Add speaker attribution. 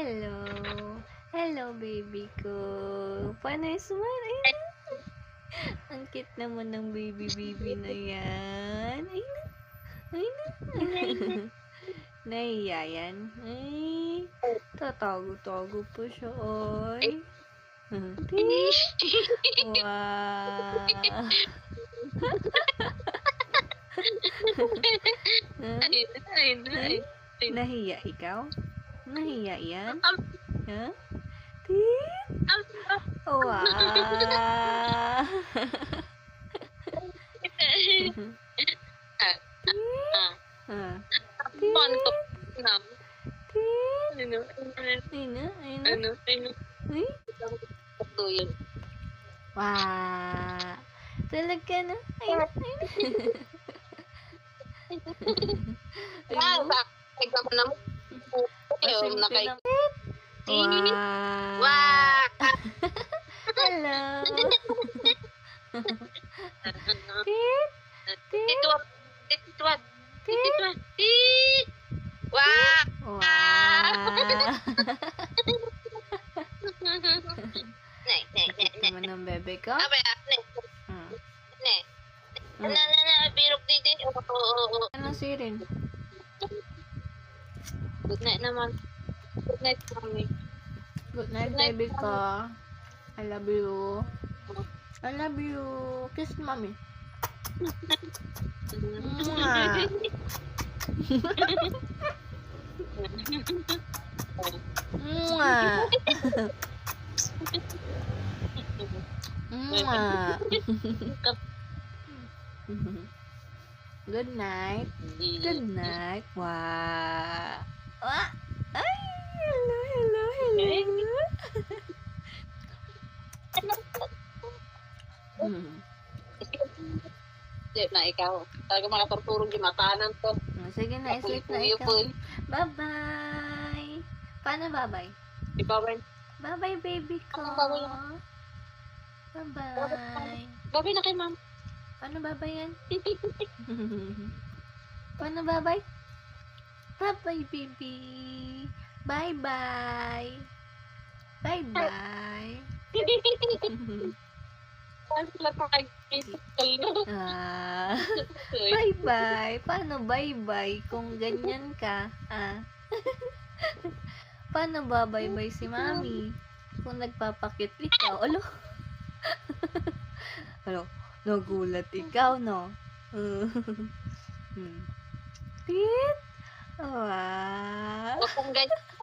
Speaker 1: Hello. Hello, baby ko. Paano yung smile? Ay, ang cute naman ng baby na yan. Ay na. Ay na. Nahiya yan. Ay, tatago-tago po siya, oy. Wow. Nahiya ikaw? Nahiya yan? Ha? Wow. Wah, talaga na. Ay na.
Speaker 2: Wow.
Speaker 1: Wow. Hello. Wow. Bakit naman ng bebe ko? Ano sirin?
Speaker 2: Good night naman. Good night, mommy.
Speaker 1: Good night, baby ko. I love you. I love you. Kiss mommy. Mwah. Mwah. Mwah. Good night. Good night. Wow. Ah. Ay, hello, hello, hello.
Speaker 2: Sleep na ikaw. Talaga makaturturong yung matanan to.
Speaker 1: Sige na, sleep na ikaw. Bye-bye. Paano bye-bye?
Speaker 2: Ibabay.
Speaker 1: Bye-bye, baby ko. Bye-bye.
Speaker 2: Babay na kay ma'am.
Speaker 1: Paano bye-bye yan? Paano bye-bye? Bye-bye, baby. Bye-bye. Bye-bye. Bye-bye. Paano bye-bye kung ganyan ka? Paano ba bye-bye si mami? Kung nagpapakit ikaw. Alo? Alo? Nagulat ikaw, no? Tit? Wow.
Speaker 2: Kung ganyan